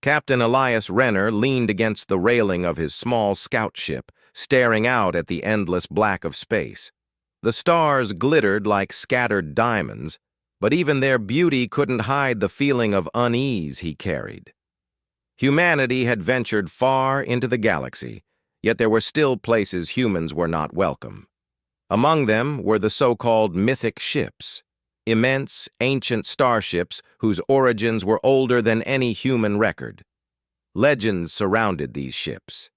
Captain Elias Renner leaned against the railing of his small scout ship, staring out at the endless black of space. The stars glittered like scattered diamonds, but even their beauty couldn't hide the feeling of unease he carried. Humanity had ventured far into the galaxy, yet there were still places humans were not welcome. Among them were the so-called mythic ships, immense, ancient starships whose origins were older than any human record. Legends surrounded these ships.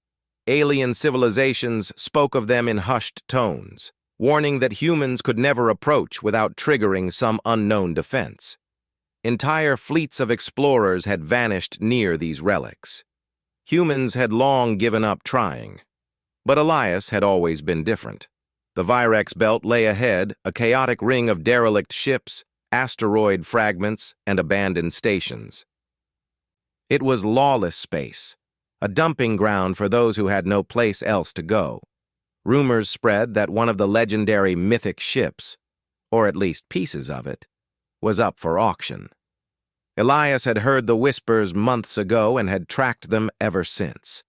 Alien civilizations spoke of them in hushed tones, warning that humans could never approach without triggering some unknown defense. Entire fleets of explorers had vanished near these relics. Humans had long given up trying. But Elias had always been different. The Virex belt lay ahead, a chaotic ring of derelict ships, asteroid fragments, and abandoned stations. It was lawless space, a dumping ground for those who had no place else to go. Rumors spread that one of the legendary mythic ships, or at least pieces of it, was up for auction. Elias had heard the whispers months ago and had tracked them ever since.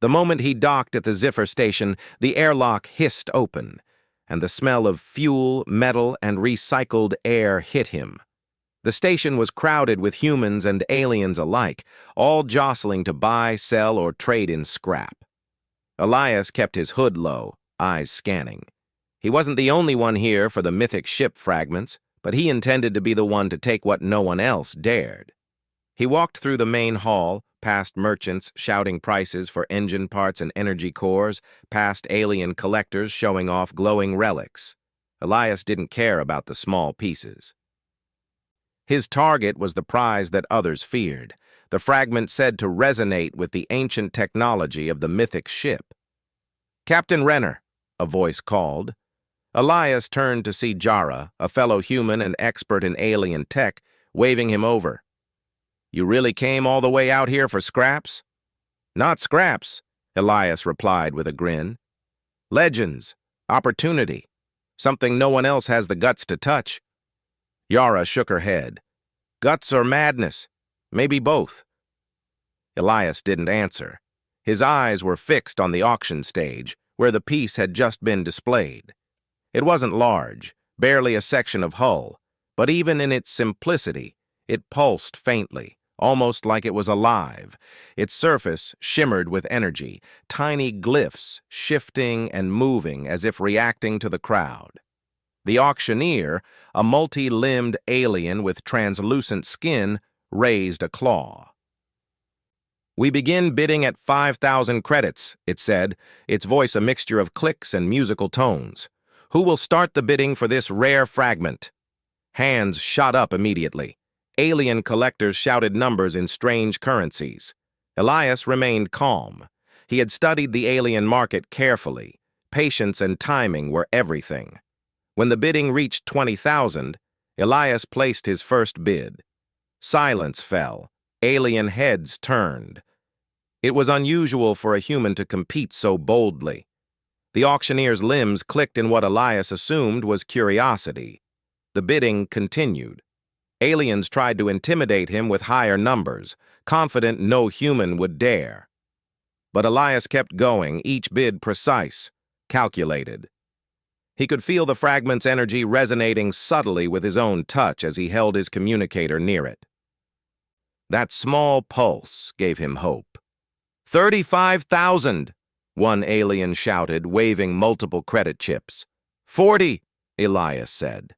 The moment he docked at the Ziffer station, the airlock hissed open, and the smell of fuel, metal, and recycled air hit him. The station was crowded with humans and aliens alike, all jostling to buy, sell, or trade in scrap. Elias kept his hood low, eyes scanning. He wasn't the only one here for the mythic ship fragments, but he intended to be the one to take what no one else dared. He walked through the main hall, past merchants shouting prices for engine parts and energy cores, past alien collectors showing off glowing relics. Elias didn't care about the small pieces. His target was the prize that others feared, the fragment said to resonate with the ancient technology of the mythic ship. "Captain Renner," a voice called. Elias turned to see Jara, a fellow human and expert in alien tech, waving him over. "You really came all the way out here for scraps?" "Not scraps," Elias replied with a grin. "Legends, opportunity, something no one else has the guts to touch." Yara shook her head. "Guts or madness? Maybe both." Elias didn't answer. His eyes were fixed on the auction stage, where the piece had just been displayed. It wasn't large, barely a section of hull, but even in its simplicity, it pulsed faintly, almost like it was alive. Its surface shimmered with energy, tiny glyphs shifting and moving as if reacting to the crowd. The auctioneer, a multi-limbed alien with translucent skin, raised a claw. "We begin bidding at 5,000 credits, it said, its voice a mixture of clicks and musical tones. "Who will start the bidding for this rare fragment?" Hands shot up immediately. Alien collectors shouted numbers in strange currencies. Elias remained calm. He had studied the alien market carefully. Patience and timing were everything. When the bidding reached 20,000, Elias placed his first bid. Silence fell. Alien heads turned. It was unusual for a human to compete so boldly. The auctioneer's limbs clicked in what Elias assumed was curiosity. The bidding continued. Aliens tried to intimidate him with higher numbers, confident no human would dare. But Elias kept going, each bid precise, calculated. He could feel the fragment's energy resonating subtly with his own touch as he held his communicator near it. That small pulse gave him hope. 35,000! One alien shouted, waving multiple credit chips. 40, Elias said.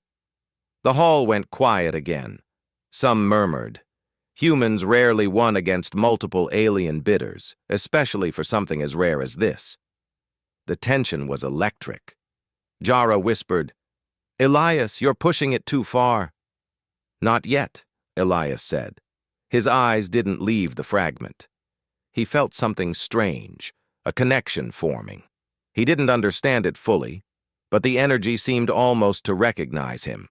The hall went quiet again. Some murmured. Humans rarely won against multiple alien bidders, especially for something as rare as this. The tension was electric. Jara whispered, "Elias, you're pushing it too far." "Not yet," Elias said. His eyes didn't leave the fragment. He felt something strange, a connection forming. He didn't understand it fully, but the energy seemed almost to recognize him.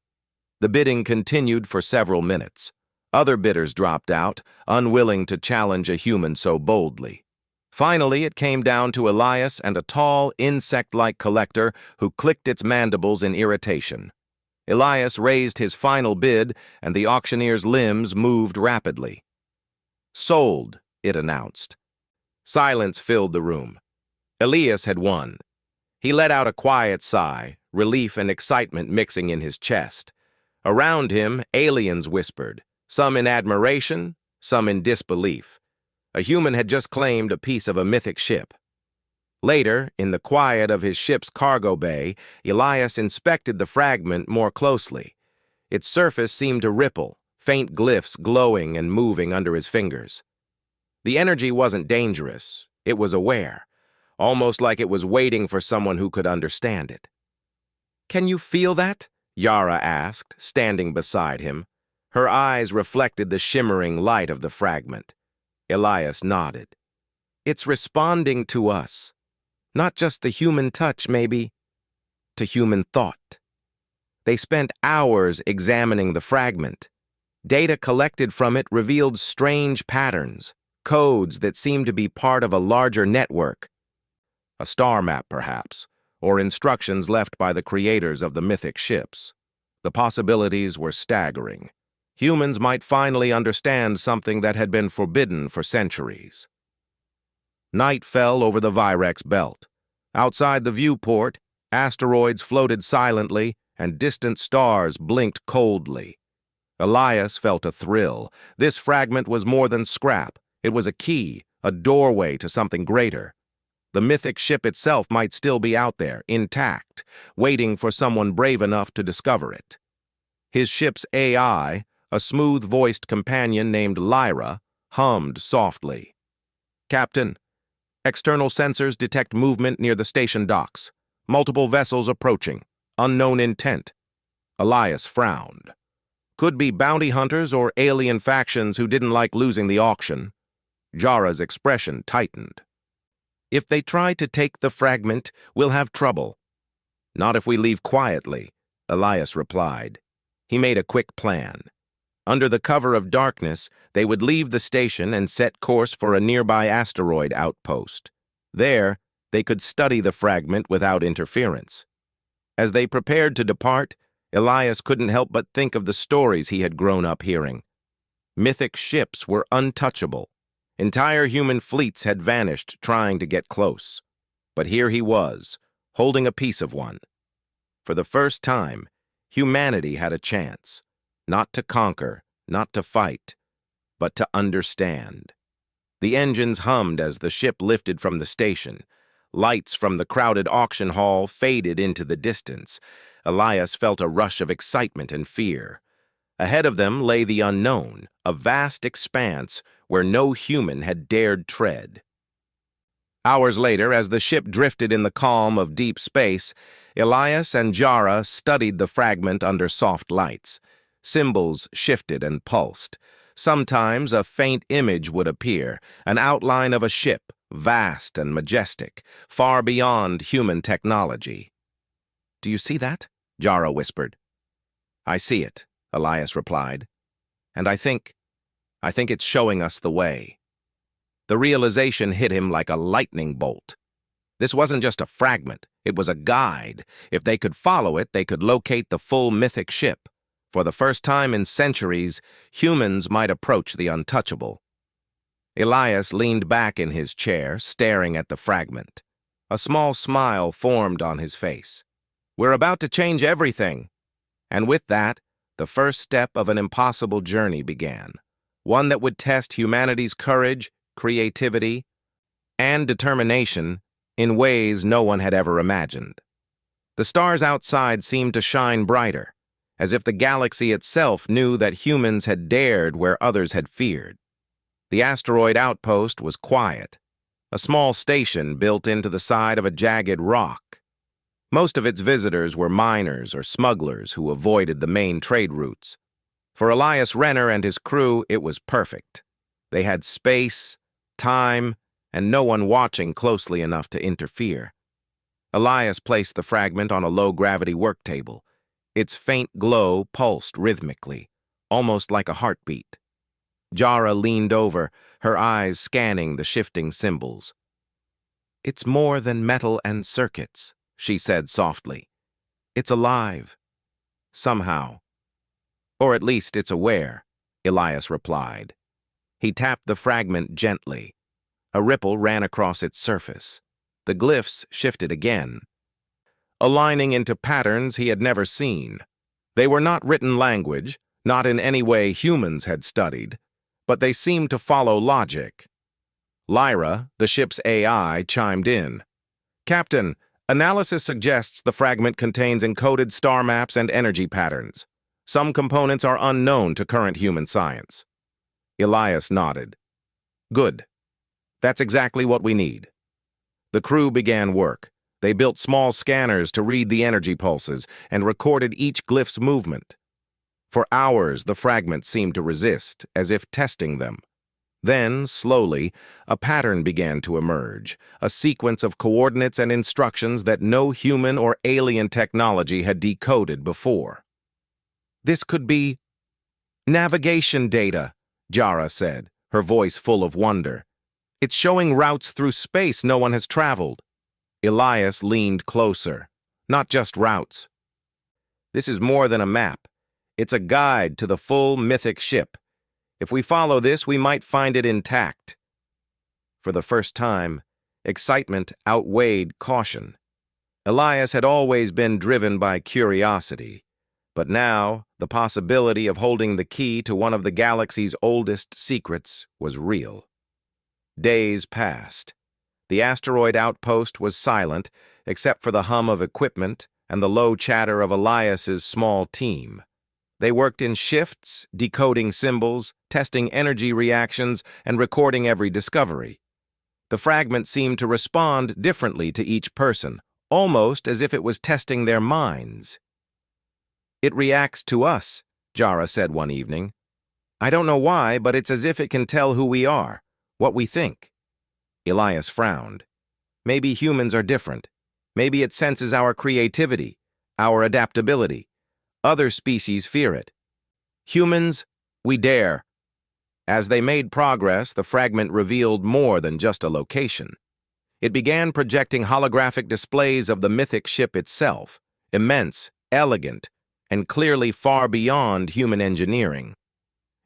The bidding continued for several minutes. Other bidders dropped out, unwilling to challenge a human so boldly. Finally, it came down to Elias and a tall, insect-like collector who clicked its mandibles in irritation. Elias raised his final bid, and the auctioneer's limbs moved rapidly. "Sold," it announced. Silence filled the room. Elias had won. He let out a quiet sigh, relief and excitement mixing in his chest. Around him, aliens whispered, some in admiration, some in disbelief. A human had just claimed a piece of a mythic ship. Later, in the quiet of his ship's cargo bay, Elias inspected the fragment more closely. Its surface seemed to ripple, faint glyphs glowing and moving under his fingers. The energy wasn't dangerous, it was aware, almost like it was waiting for someone who could understand it. "Can you feel that?" Yara asked, standing beside him. Her eyes reflected the shimmering light of the fragment. Elias nodded. "It's responding to us. Not just the human touch, maybe, to human thought." They spent hours examining the fragment. Data collected from it revealed strange patterns, codes that seemed to be part of a larger network. A star map, perhaps, or instructions left by the creators of the mythic ships. The possibilities were staggering. Humans might finally understand something that had been forbidden for centuries. Night fell over the Virex belt. Outside the viewport, asteroids floated silently and distant stars blinked coldly. Elias felt a thrill. This fragment was more than scrap. It was a key, a doorway to something greater. The mythic ship itself might still be out there, intact, waiting for someone brave enough to discover it. His ship's AI, a smooth-voiced companion named Lyra, hummed softly. "Captain, external sensors detect movement near the station docks. Multiple vessels approaching. Unknown intent." Elias frowned. Could be bounty hunters or alien factions who didn't like losing the auction. Jara's expression tightened. "If they try to take the fragment, we'll have trouble." "Not if we leave quietly," Elias replied. He made a quick plan. Under the cover of darkness, they would leave the station and set course for a nearby asteroid outpost. There, they could study the fragment without interference. As they prepared to depart, Elias couldn't help but think of the stories he had grown up hearing. Mythic ships were untouchable. Entire human fleets had vanished trying to get close. But here he was, holding a piece of one. For the first time, humanity had a chance. Not to conquer, not to fight, but to understand. The engines hummed as the ship lifted from the station. Lights from the crowded auction hall faded into the distance. Elias felt a rush of excitement and fear. Ahead of them lay the unknown, a vast expanse where no human had dared tread. Hours later, as the ship drifted in the calm of deep space, Elias and Jara studied the fragment under soft lights. Symbols shifted and pulsed. Sometimes a faint image would appear, an outline of a ship, vast and majestic, far beyond human technology. "Do you see that?" Jara whispered. "I see it," Elias replied. "And I think it's showing us the way." The realization hit him like a lightning bolt. This wasn't just a fragment, it was a guide. If they could follow it, they could locate the full mythic ship. For the first time in centuries, humans might approach the untouchable. Elias leaned back in his chair, staring at the fragment. A small smile formed on his face. "We're about to change everything." And with that, the first step of an impossible journey began. One that would test humanity's courage, creativity, and determination in ways no one had ever imagined. The stars outside seemed to shine brighter, as if the galaxy itself knew that humans had dared where others had feared. The asteroid outpost was quiet, a small station built into the side of a jagged rock. Most of its visitors were miners or smugglers who avoided the main trade routes. For Elias Renner and his crew, it was perfect. They had space, time, and no one watching closely enough to interfere. Elias placed the fragment on a low-gravity work table. Its faint glow pulsed rhythmically, almost like a heartbeat. Jara leaned over, her eyes scanning the shifting symbols. "It's more than metal and circuits," she said softly. "It's alive. Somehow. Or at least it's aware," Elias replied. He tapped the fragment gently. A ripple ran across its surface. The glyphs shifted again, aligning into patterns he had never seen. They were not written language, not in any way humans had studied, but they seemed to follow logic. Lyra, the ship's AI, chimed in. "Captain, analysis suggests the fragment contains encoded star maps and energy patterns. Some components are unknown to current human science." Elias nodded. "Good. That's exactly what we need." The crew began work. They built small scanners to read the energy pulses and recorded each glyph's movement. For hours, the fragment seemed to resist, as if testing them. Then, slowly, a pattern began to emerge, a sequence of coordinates and instructions that no human or alien technology had decoded before. "This could be navigation data," Jara said, her voice full of wonder. "It's showing routes through space no one has traveled." Elias leaned closer. "Not just routes. This is more than a map. It's a guide to the full Mythic ship. If we follow this, we might find it intact." For the first time, excitement outweighed caution. Elias had always been driven by curiosity, but now the possibility of holding the key to one of the galaxy's oldest secrets was real. Days passed. The asteroid outpost was silent, except for the hum of equipment and the low chatter of Elias's small team. They worked in shifts, decoding symbols, testing energy reactions, and recording every discovery. The fragment seemed to respond differently to each person, almost as if it was testing their minds. "It reacts to us," Jara said one evening. "I don't know why, but it's as if it can tell who we are, what we think." Elias frowned. "Maybe humans are different. Maybe it senses our creativity, our adaptability. Other species fear it. Humans, we dare." As they made progress, the fragment revealed more than just a location. It began projecting holographic displays of the Mythic ship itself, immense, elegant, and clearly far beyond human engineering.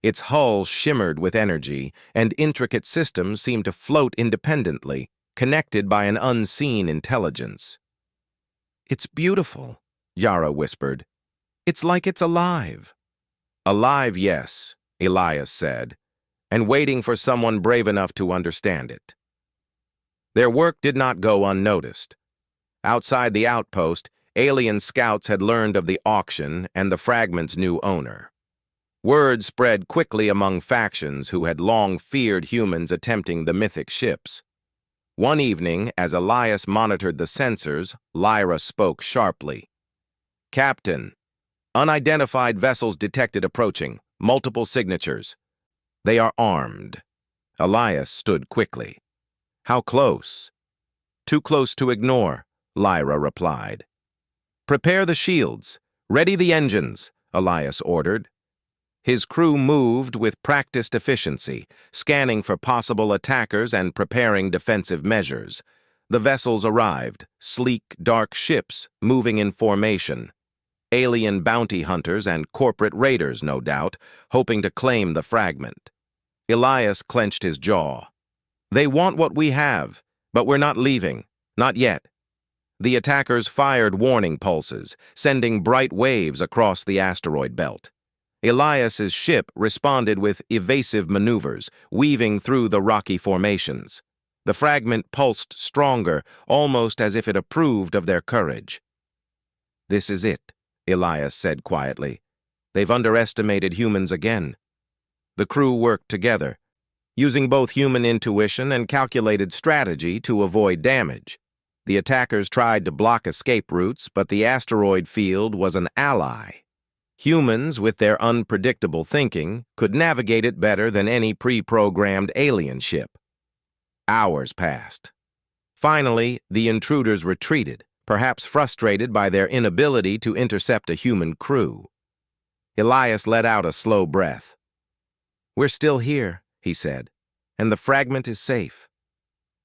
Its hull shimmered with energy, and intricate systems seemed to float independently, connected by an unseen intelligence. "It's beautiful," Jara whispered. "It's like it's alive." "Alive, yes," Elias said, "and waiting for someone brave enough to understand it." Their work did not go unnoticed. Outside the outpost, alien scouts had learned of the auction and the fragment's new owner. Word spread quickly among factions who had long feared humans attempting the Mythic ships. One evening, as Elias monitored the sensors, Lyra spoke sharply. "Captain, unidentified vessels detected approaching, multiple signatures. They are armed." Elias stood quickly. "How close?" "Too close to ignore," Lyra replied. "Prepare the shields. Ready the engines," Elias ordered. His crew moved with practiced efficiency, scanning for possible attackers and preparing defensive measures. The vessels arrived, sleek, dark ships moving in formation. Alien bounty hunters and corporate raiders, no doubt, hoping to claim the fragment. Elias clenched his jaw. "They want what we have, but we're not leaving. Not yet." The attackers fired warning pulses, sending bright waves across the asteroid belt. Elias's ship responded with evasive maneuvers, weaving through the rocky formations. The fragment pulsed stronger, almost as if it approved of their courage. "This is it," Elias said quietly. "They've underestimated humans again." The crew worked together, using both human intuition and calculated strategy to avoid damage. The attackers tried to block escape routes, but the asteroid field was an ally. Humans, with their unpredictable thinking, could navigate it better than any pre-programmed alien ship. Hours passed. Finally, the intruders retreated, perhaps frustrated by their inability to intercept a human crew. Elias let out a slow breath. "We're still here," he said, "and the fragment is safe."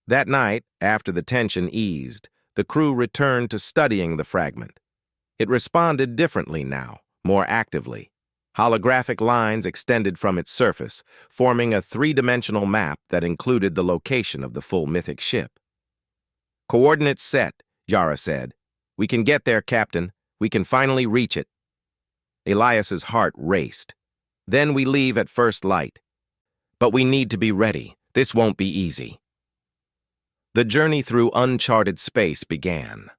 That night, after the tension eased, the crew returned to studying the fragment. It responded differently now, more actively. Holographic lines extended from its surface, forming a three-dimensional map that included the location of the full Mythic ship. "Coordinates set," Yara said. "We can get there, Captain. We can finally reach it." Elias's heart raced. "Then we leave at first light. But we need to be ready. This won't be easy." The journey through uncharted space began.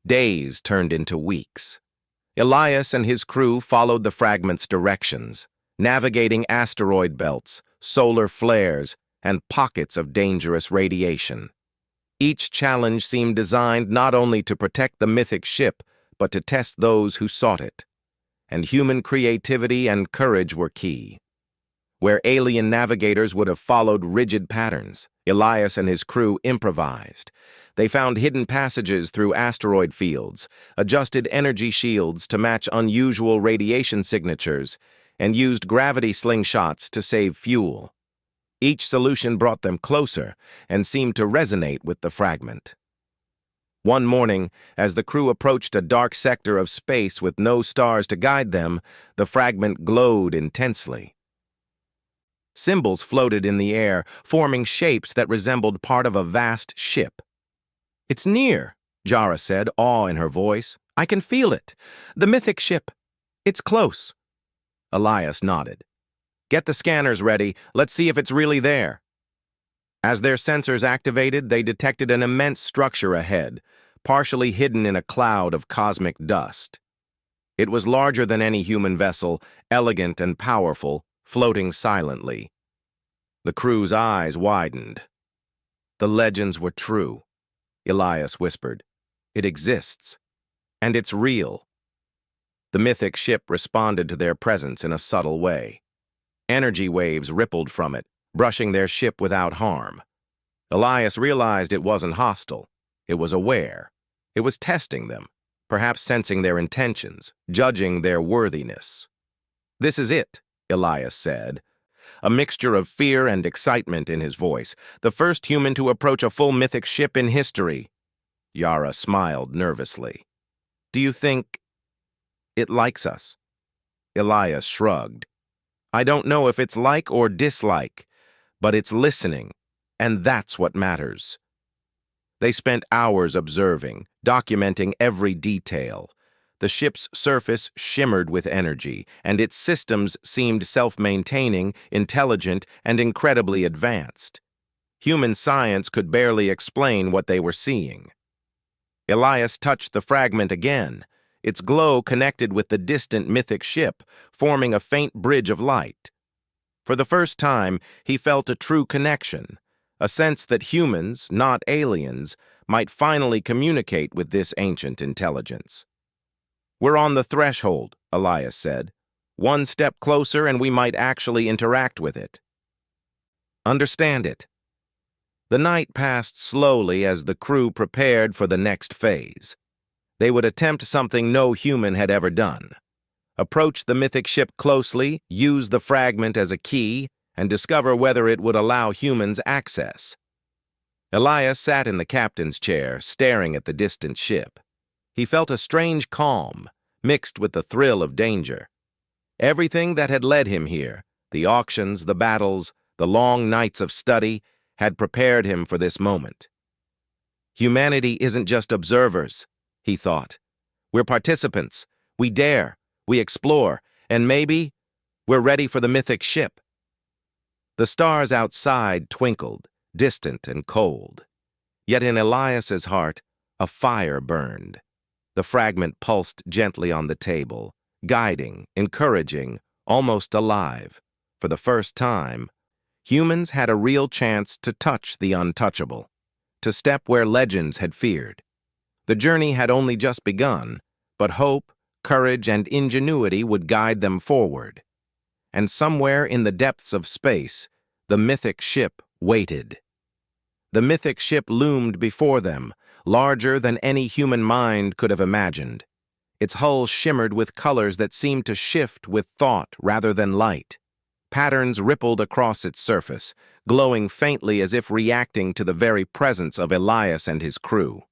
Days turned into weeks. Elias and his crew followed the fragment's directions, navigating asteroid belts, solar flares, and pockets of dangerous radiation. Each challenge seemed designed not only to protect the Mythic ship, but to test those who sought it. And human creativity and courage were key. Where alien navigators would have followed rigid patterns, Elias and his crew improvised. They found hidden passages through asteroid fields, adjusted energy shields to match unusual radiation signatures, and used gravity slingshots to save fuel. Each solution brought them closer and seemed to resonate with the fragment. One morning, as the crew approached a dark sector of space with no stars to guide them, the fragment glowed intensely. Symbols floated in the air, forming shapes that resembled part of a vast ship. "It's near," Yara said, awe in her voice. "I can feel it. The Mythic ship. It's close." Elias nodded. "Get the scanners ready. Let's see if it's really there." As their sensors activated, they detected an immense structure ahead, partially hidden in a cloud of cosmic dust. It was larger than any human vessel, elegant and powerful, floating silently. The crew's eyes widened. "The legends were true," Elias whispered. "It exists. And it's real." The Mythic ship responded to their presence in a subtle way. Energy waves rippled from it, brushing their ship without harm. Elias realized it wasn't hostile. It was aware. It was testing them, perhaps sensing their intentions, judging their worthiness. "This is it," Elias said, a mixture of fear and excitement in his voice. "The first human to approach a full Mythic ship in history." Yara smiled nervously. "Do you think it likes us?" Elias shrugged. "I don't know if it's like or dislike, but it's listening, and that's what matters." They spent hours observing, documenting every detail. The ship's surface shimmered with energy, and its systems seemed self-maintaining, intelligent, and incredibly advanced. Human science could barely explain what they were seeing. Elias touched the fragment again. Its glow connected with the distant Mythic ship, forming a faint bridge of light. For the first time, he felt a true connection, a sense that humans, not aliens, might finally communicate with this ancient intelligence. "We're on the threshold," Elias said. "One step closer and we might actually interact with it." "Understand it." The night passed slowly as the crew prepared for the next phase. They would attempt something no human had ever done. Approach the Mythic ship closely, use the fragment as a key, and discover whether it would allow humans access. Elias sat in the captain's chair, staring at the distant ship. He felt a strange calm, mixed with the thrill of danger. Everything that had led him here, the auctions, the battles, the long nights of study, had prepared him for this moment. Humanity isn't just observers, he thought. We're participants. We dare. We explore. And maybe we're ready for the Mythic ship. The stars outside twinkled, distant and cold. Yet in Elias's heart, a fire burned. The fragment pulsed gently on the table, guiding, encouraging, almost alive. For the first time, humans had a real chance to touch the untouchable, to step where legends had feared. The journey had only just begun, but hope, courage, and ingenuity would guide them forward. And somewhere in the depths of space, the Mythic ship waited. The Mythic ship loomed before them, larger than any human mind could have imagined. Its hull shimmered with colors that seemed to shift with thought rather than light. Patterns rippled across its surface, glowing faintly as if reacting to the very presence of Elias and his crew.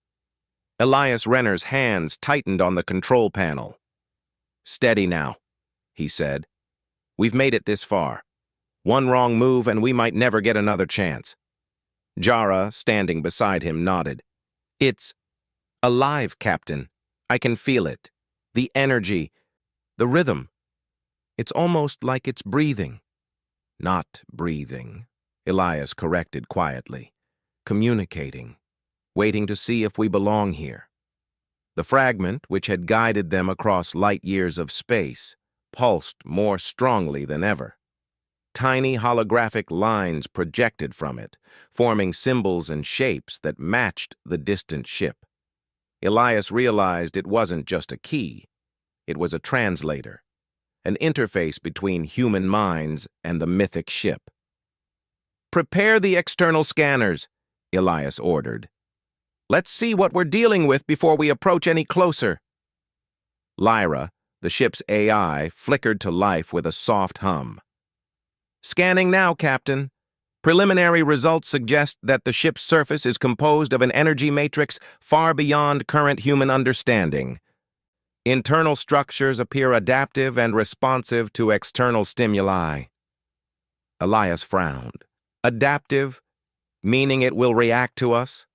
Elias Renner's hands tightened on the control panel. "Steady now," he said. We've made it this far. One wrong move and we might never get another chance. Jara, standing beside him, nodded. It's alive, Captain. I can feel it. The energy. The rhythm. It's almost like it's breathing. Not breathing, Elias corrected quietly. Communicating. Waiting to see if we belong here. The fragment, which had guided them across light years of space, pulsed more strongly than ever. Tiny holographic lines projected from it, forming symbols and shapes that matched the distant ship. Elias realized it wasn't just a key. It was a translator, an interface between human minds and the mythic ship. "Prepare the external scanners," Elias ordered. "Let's see what we're dealing with before we approach any closer." Lyra, the ship's AI, flickered to life with a soft hum. "Scanning now, Captain. Preliminary results suggest that the ship's surface is composed of an energy matrix far beyond current human understanding. Internal structures appear adaptive and responsive to external stimuli." Elias frowned. "Adaptive, meaning it will react to us?"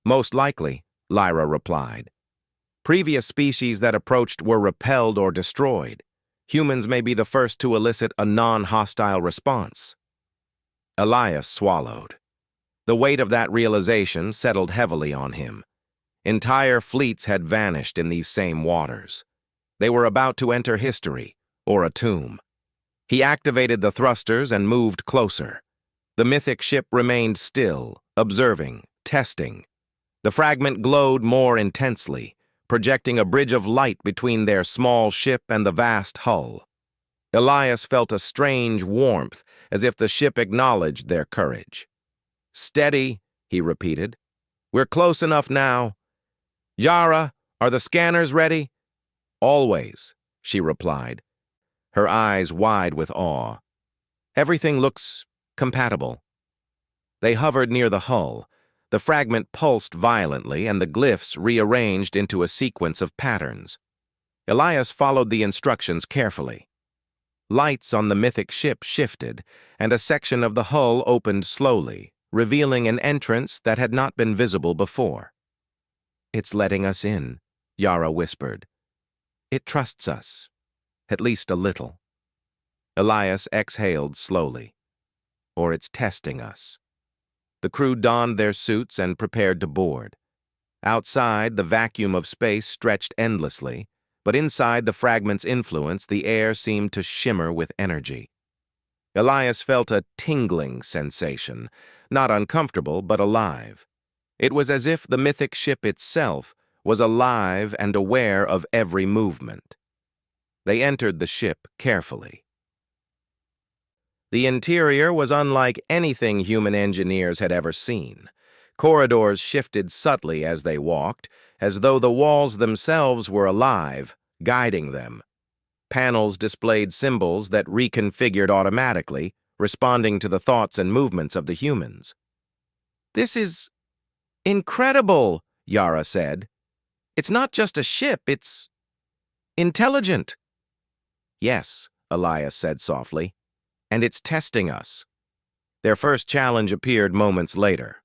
"Most likely," Lyra replied. "Previous species that approached were repelled or destroyed. Humans may be the first to elicit a non-hostile response." Elias swallowed. The weight of that realization settled heavily on him. Entire fleets had vanished in these same waters. They were about to enter history, or a tomb. He activated the thrusters and moved closer. The mythic ship remained still, observing, testing. The fragment glowed more intensely, projecting a bridge of light between their small ship and the vast hull. Elias felt a strange warmth, as if the ship acknowledged their courage. "Steady," he repeated. "We're close enough now. Yara, are the scanners ready?" "Always," she replied, her eyes wide with awe. "Everything looks compatible." They hovered near the hull. The fragment pulsed violently, and the glyphs rearranged into a sequence of patterns. Elias followed the instructions carefully. Lights on the mythic ship shifted, and a section of the hull opened slowly, revealing an entrance that had not been visible before. "It's letting us in," Yara whispered. "It trusts us, at least a little." Elias exhaled slowly. "Or it's testing us." The crew donned their suits and prepared to board. Outside, the vacuum of space stretched endlessly, but inside the fragment's influence, the air seemed to shimmer with energy. Elias felt a tingling sensation, not uncomfortable but alive. It was as if the mythic ship itself was alive and aware of every movement. They entered the ship carefully. The interior was unlike anything human engineers had ever seen. Corridors shifted subtly as they walked, as though the walls themselves were alive, guiding them. Panels displayed symbols that reconfigured automatically, responding to the thoughts and movements of the humans. "This is incredible," Yara said. "It's not just a ship, it's intelligent." "Yes," Elias said softly. "And it's testing us." Their first challenge appeared moments later.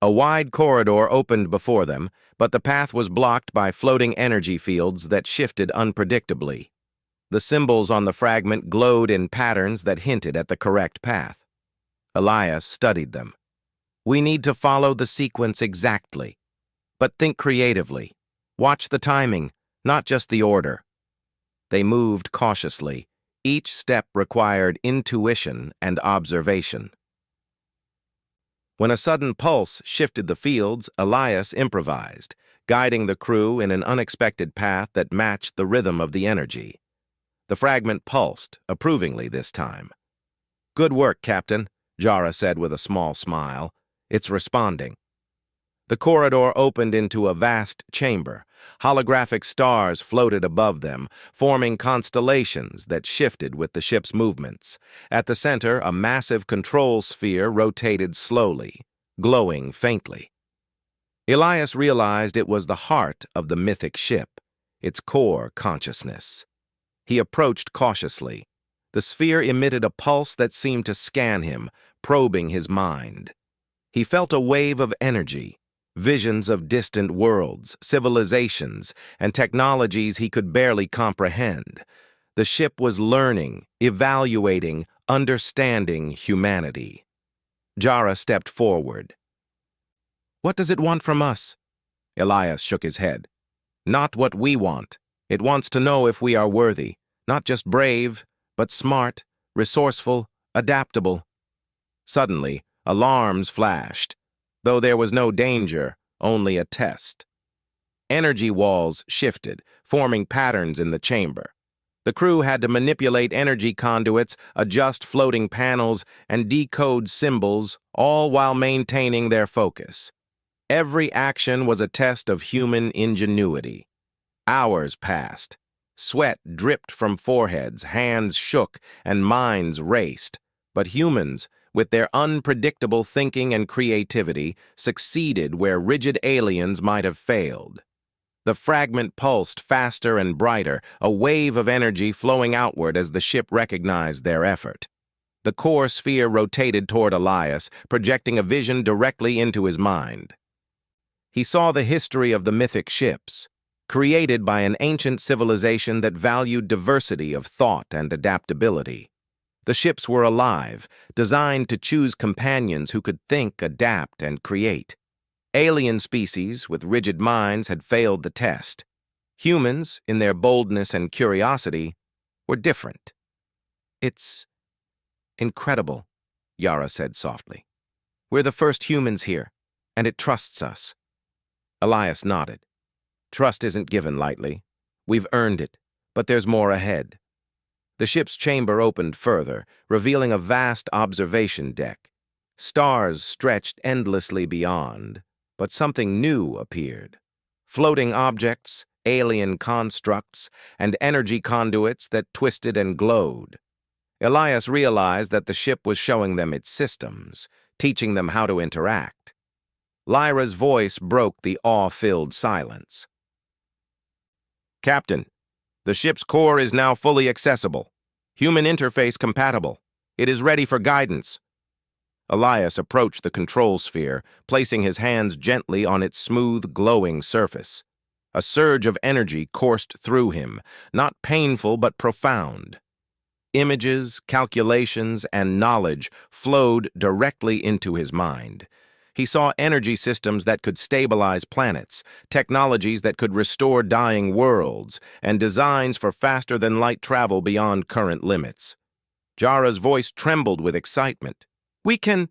A wide corridor opened before them, but the path was blocked by floating energy fields that shifted unpredictably. The symbols on the fragment glowed in patterns that hinted at the correct path. Elias studied them. "We need to follow the sequence exactly. But think creatively. Watch the timing, not just the order." They moved cautiously. Each step required intuition and observation. When a sudden pulse shifted the fields, Elias improvised, guiding the crew in an unexpected path that matched the rhythm of the energy. The fragment pulsed, approvingly this time. "Good work, Captain," Jara said with a small smile. "It's responding." The corridor opened into a vast chamber. Holographic stars floated above them, forming constellations that shifted with the ship's movements. At the center, a massive control sphere rotated slowly, glowing faintly. Elias realized it was the heart of the mythic ship, its core consciousness. He approached cautiously. The sphere emitted a pulse that seemed to scan him, probing his mind. He felt a wave of energy, visions of distant worlds, civilizations, and technologies he could barely comprehend. The ship was learning, evaluating, understanding humanity. Jara stepped forward. "What does it want from us?" Elias shook his head. "Not what we want. It wants to know if we are worthy, not just brave, but smart, resourceful, adaptable." Suddenly, alarms flashed, though there was no danger, only a test. Energy walls shifted, forming patterns in the chamber. The crew had to manipulate energy conduits, adjust floating panels, and decode symbols, all while maintaining their focus. Every action was a test of human ingenuity. Hours passed. Sweat dripped from foreheads, hands shook, and minds raced. But humans, with their unpredictable thinking and creativity, succeeded where rigid aliens might have failed. The fragment pulsed faster and brighter, a wave of energy flowing outward as the ship recognized their effort. The core sphere rotated toward Elias, projecting a vision directly into his mind. He saw the history of the Mythic ships, created by an ancient civilization that valued diversity of thought and adaptability. The ships were alive, designed to choose companions who could think, adapt, and create. Alien species with rigid minds had failed the test. Humans, in their boldness and curiosity, were different. "It's incredible," Yara said softly. "We're the first humans here, and it trusts us." Elias nodded. "Trust isn't given lightly. We've earned it, but there's more ahead." The ship's chamber opened further, revealing a vast observation deck. Stars stretched endlessly beyond, but something new appeared. Floating objects, alien constructs, and energy conduits that twisted and glowed. Elias realized that the ship was showing them its systems, teaching them how to interact. Lyra's voice broke the awe-filled silence. "Captain, the ship's core is now fully accessible. Human interface compatible. It is ready for guidance." Elias approached the control sphere, placing his hands gently on its smooth, glowing surface. A surge of energy coursed through him, not painful but profound. Images, calculations, and knowledge flowed directly into his mind. He saw energy systems that could stabilize planets, technologies that could restore dying worlds, and designs for faster-than-light travel beyond current limits. Jara's voice trembled with excitement. We can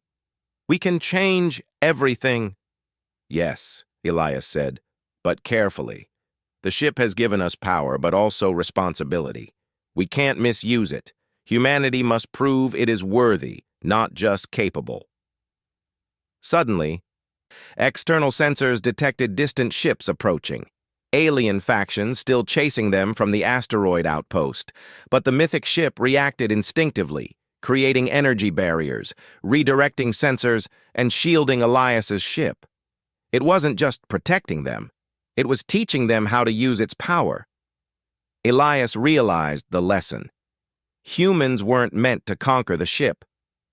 change everything." "Yes," Elias said, "but carefully. The ship has given us power, but also responsibility. We can't misuse it. Humanity must prove it is worthy, not just capable." Suddenly, external sensors detected distant ships approaching, alien factions still chasing them from the asteroid outpost, but the Mythic ship reacted instinctively, creating energy barriers, redirecting sensors, and shielding Elias's ship. It wasn't just protecting them, it was teaching them how to use its power. Elias realized the lesson. Humans weren't meant to conquer the ship.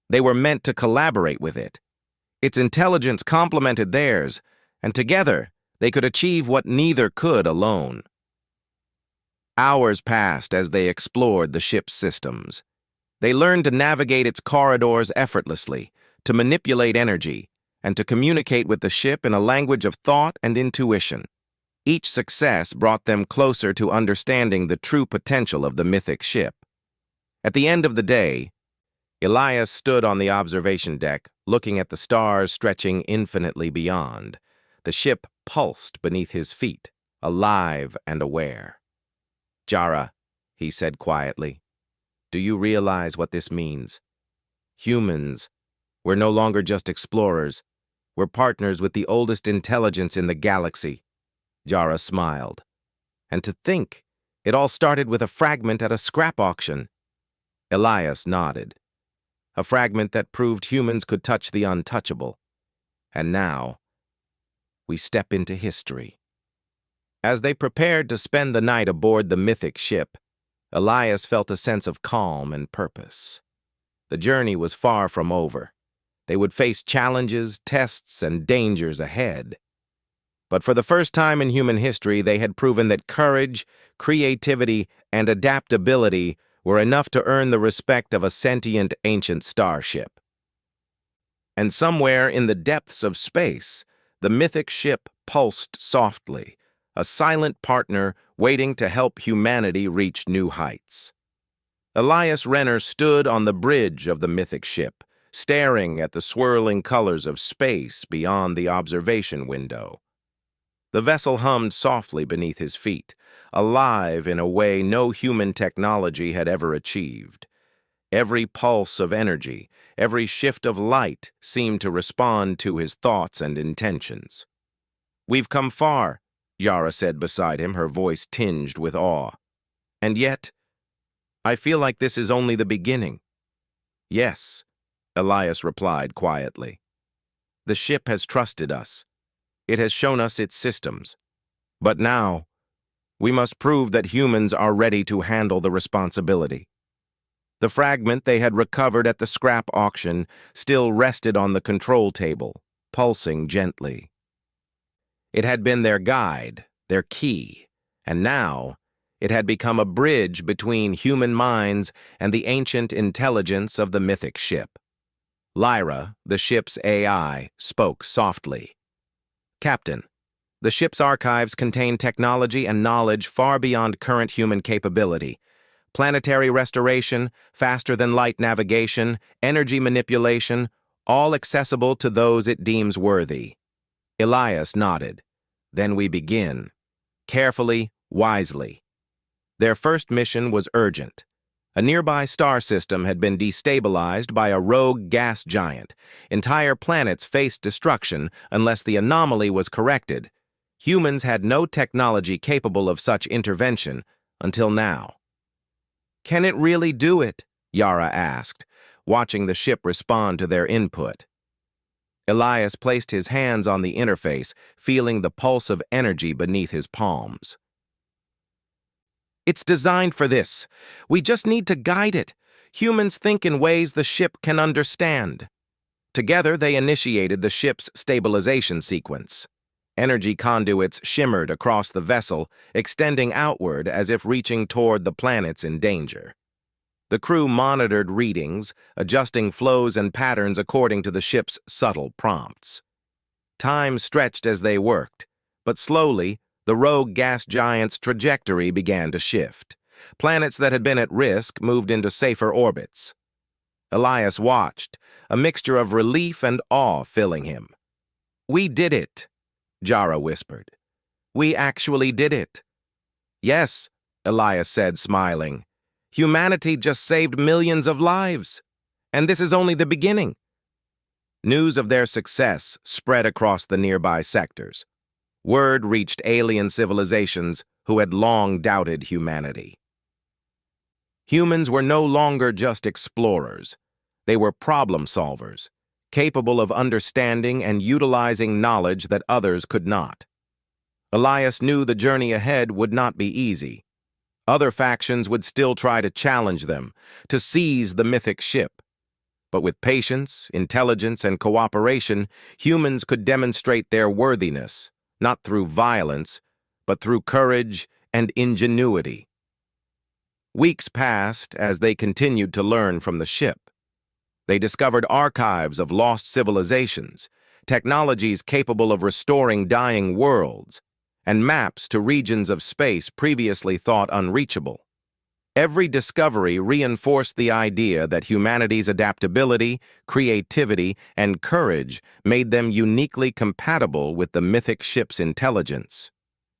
They were meant to collaborate with it. Its intelligence complemented theirs, and together they could achieve what neither could alone. Hours passed as they explored the ship's systems. They learned to navigate its corridors effortlessly, to manipulate energy, and to communicate with the ship in a language of thought and intuition. Each success brought them closer to understanding the true potential of the Mythic ship. At the end of the day, Elias stood on the observation deck, looking at the stars stretching infinitely beyond. The ship pulsed beneath his feet, alive and aware. "Jara," he said quietly, "do you realize what this means? Humans, we're no longer just explorers. We're partners with the oldest intelligence in the galaxy." Jara smiled. "And to think, it all started with a fragment at a scrap auction." Elias nodded. A fragment that proved humans could touch the untouchable. And now, we step into history. As they prepared to spend the night aboard the Mythic ship, Elias felt a sense of calm and purpose. The journey was far from over. They would face challenges, tests, and dangers ahead. But for the first time in human history, they had proven that courage, creativity, and adaptability were enough to earn the respect of a sentient ancient starship. And somewhere in the depths of space, the mythic ship pulsed softly, a silent partner waiting to help humanity reach new heights. Elias Renner stood on the bridge of the mythic ship, staring at the swirling colors of space beyond the observation window. The vessel hummed softly beneath his feet, alive in a way no human technology had ever achieved. Every pulse of energy, every shift of light seemed to respond to his thoughts and intentions. "We've come far," Yara said beside him, her voice tinged with awe. "And yet, I feel like this is only the beginning." "Yes," Elias replied quietly. "The ship has trusted us. It has shown us its systems. But now, we must prove that humans are ready to handle the responsibility." The fragment they had recovered at the scrap auction still rested on the control table, pulsing gently. It had been their guide, their key, and now it had become a bridge between human minds and the ancient intelligence of the mythic ship. Lyra, the ship's AI, spoke softly. "Captain, the ship's archives contain technology and knowledge far beyond current human capability. Planetary restoration, faster-than-light navigation, energy manipulation, all accessible to those it deems worthy." Elias nodded. "Then we begin. Carefully, wisely." Their first mission was urgent. A nearby star system had been destabilized by a rogue gas giant. Entire planets faced destruction unless the anomaly was corrected. Humans had no technology capable of such intervention until now. "Can it really do it?" Yara asked, watching the ship respond to their input. Elias placed his hands on the interface, feeling the pulse of energy beneath his palms. "It's designed for this. We just need to guide it. Humans think in ways the ship can understand." Together, they initiated the ship's stabilization sequence. Energy conduits shimmered across the vessel, extending outward as if reaching toward the planets in danger. The crew monitored readings, adjusting flows and patterns according to the ship's subtle prompts. Time stretched as they worked, but slowly, the rogue gas giant's trajectory began to shift. Planets that had been at risk moved into safer orbits. Elias watched, a mixture of relief and awe filling him. "We did it," Jara whispered. "We actually did it." "Yes," Elias said, smiling. "Humanity just saved millions of lives. And this is only the beginning." News of their success spread across the nearby sectors. Word reached alien civilizations who had long doubted humanity. Humans were no longer just explorers. They were problem solvers, capable of understanding and utilizing knowledge that others could not. Elias knew the journey ahead would not be easy. Other factions would still try to challenge them, to seize the mythic ship. But with patience, intelligence, and cooperation, humans could demonstrate their worthiness, not through violence, but through courage and ingenuity. Weeks passed as they continued to learn from the ship. They discovered archives of lost civilizations, technologies capable of restoring dying worlds, and maps to regions of space previously thought unreachable. Every discovery reinforced the idea that humanity's adaptability, creativity, and courage made them uniquely compatible with the mythic ship's intelligence.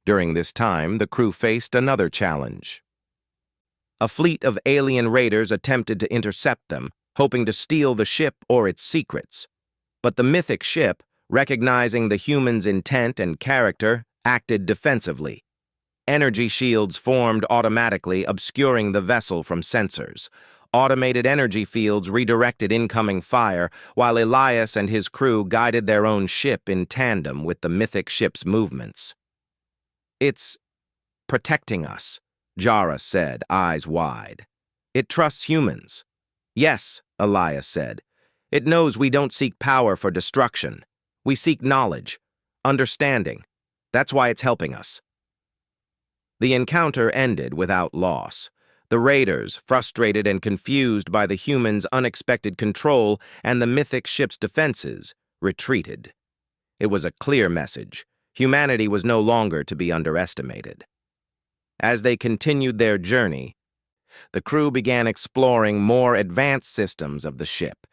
During this time, the crew faced another challenge. A fleet of alien raiders attempted to intercept them, hoping to steal the ship or its secrets. But the mythic ship, recognizing the humans' intent and character, acted defensively. Energy shields formed automatically, obscuring the vessel from sensors. Automated energy fields redirected incoming fire, while Elias and his crew guided their own ship in tandem with the mythic ship's movements. "It's protecting us," Jara said, eyes wide. It trusts humans. Yes, Elias said. It knows we don't seek power for destruction. We seek knowledge, understanding. That's why it's helping us. The encounter ended without loss. The raiders, frustrated and confused by the humans' unexpected control and the Mythic ship's defenses, retreated. It was a clear message. Humanity was no longer to be underestimated. As they continued their journey, the crew began exploring more advanced systems of the ship.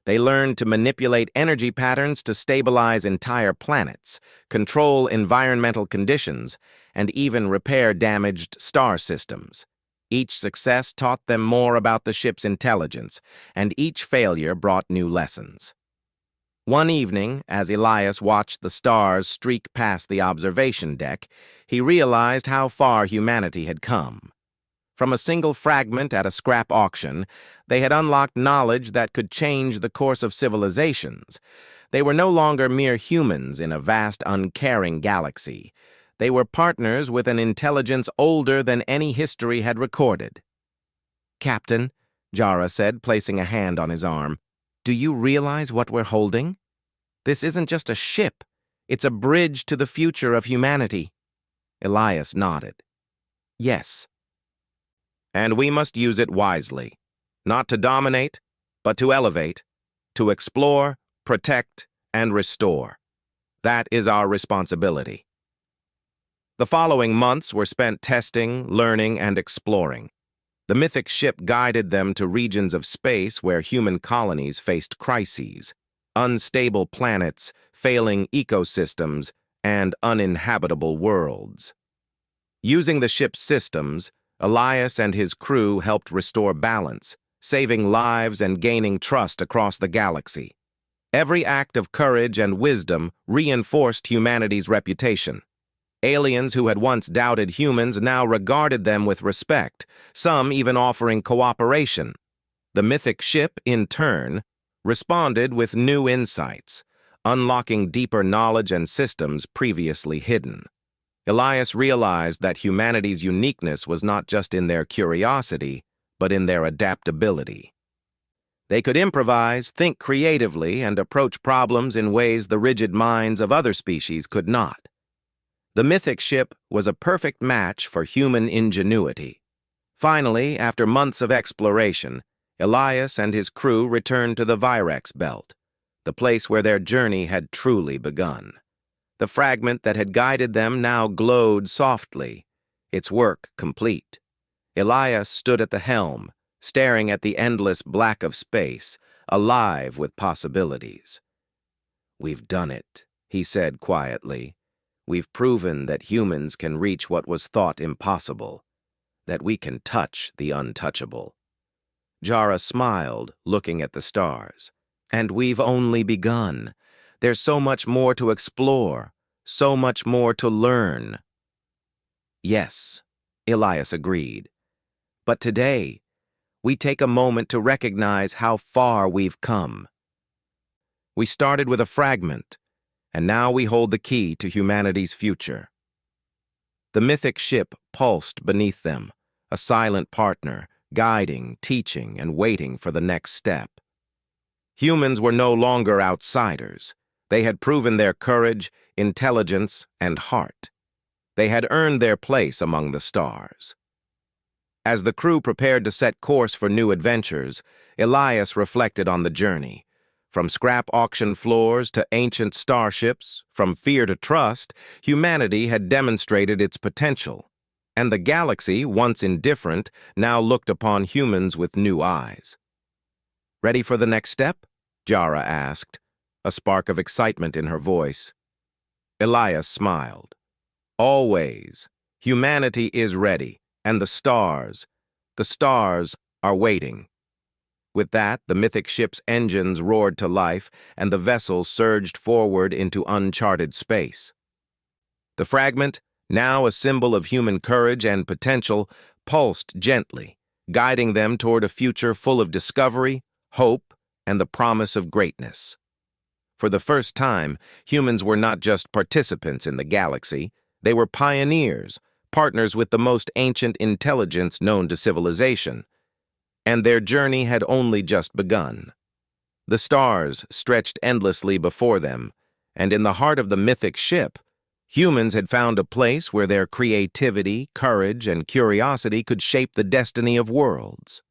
They learned to manipulate energy patterns to stabilize entire planets, control environmental conditions, and even repair damaged star systems. Each success taught them more about the ship's intelligence, and each failure brought new lessons. One evening, as Elias watched the stars streak past the observation deck, he realized how far humanity had come. From a single fragment at a scrap auction, they had unlocked knowledge that could change the course of civilizations. They were no longer mere humans in a vast, uncaring galaxy. They were partners with an intelligence older than any history had recorded. "Captain," Jara said, placing a hand on his arm, "do you realize what we're holding? This isn't just a ship. It's a bridge to the future of humanity." Elias nodded. "Yes." "And we must use it wisely. Not to dominate, but to elevate, to explore, protect, and restore. That is our responsibility." The following months were spent testing, learning, and exploring. The Mythic ship guided them to regions of space where human colonies faced crises, unstable planets, failing ecosystems, and uninhabitable worlds. Using the ship's systems, Elias and his crew helped restore balance, saving lives and gaining trust across the galaxy. Every act of courage and wisdom reinforced humanity's reputation. Aliens who had once doubted humans now regarded them with respect, some even offering cooperation. The Mythic ship, in turn, responded with new insights, unlocking deeper knowledge and systems previously hidden. Elias realized that humanity's uniqueness was not just in their curiosity, but in their adaptability. They could improvise, think creatively, and approach problems in ways the rigid minds of other species could not. The Mythic ship was a perfect match for human ingenuity. Finally, after months of exploration, Elias and his crew returned to the Virex belt, the place where their journey had truly begun. The fragment that had guided them now glowed softly, its work complete. Elias stood at the helm, staring at the endless black of space, alive with possibilities. "We've done it," he said quietly. "We've proven that humans can reach what was thought impossible, that we can touch the untouchable." Jara smiled, looking at the stars. "And we've only begun. There's so much more to explore, so much more to learn." "Yes," Elias agreed. "But today, we take a moment to recognize how far we've come. We started with a fragment, and now we hold the key to humanity's future." The Mythic ship pulsed beneath them, a silent partner, guiding, teaching, and waiting for the next step. Humans were no longer outsiders. They had proven their courage, intelligence, and heart. They had earned their place among the stars. As the crew prepared to set course for new adventures, Elias reflected on the journey. From scrap auction floors to ancient starships, from fear to trust, humanity had demonstrated its potential. And the galaxy, once indifferent, now looked upon humans with new eyes. "Ready for the next step?" Jara asked, a spark of excitement in her voice. Elias smiled. "Always. Humanity is ready, and the stars are waiting." With that, the Mythic ship's engines roared to life, and the vessel surged forward into uncharted space. The fragment, now a symbol of human courage and potential, pulsed gently, guiding them toward a future full of discovery, hope, and the promise of greatness. For the first time, humans were not just participants in the galaxy, they were pioneers, partners with the most ancient intelligence known to civilization, and their journey had only just begun. The stars stretched endlessly before them, and in the heart of the mythic ship, humans had found a place where their creativity, courage, and curiosity could shape the destiny of worlds.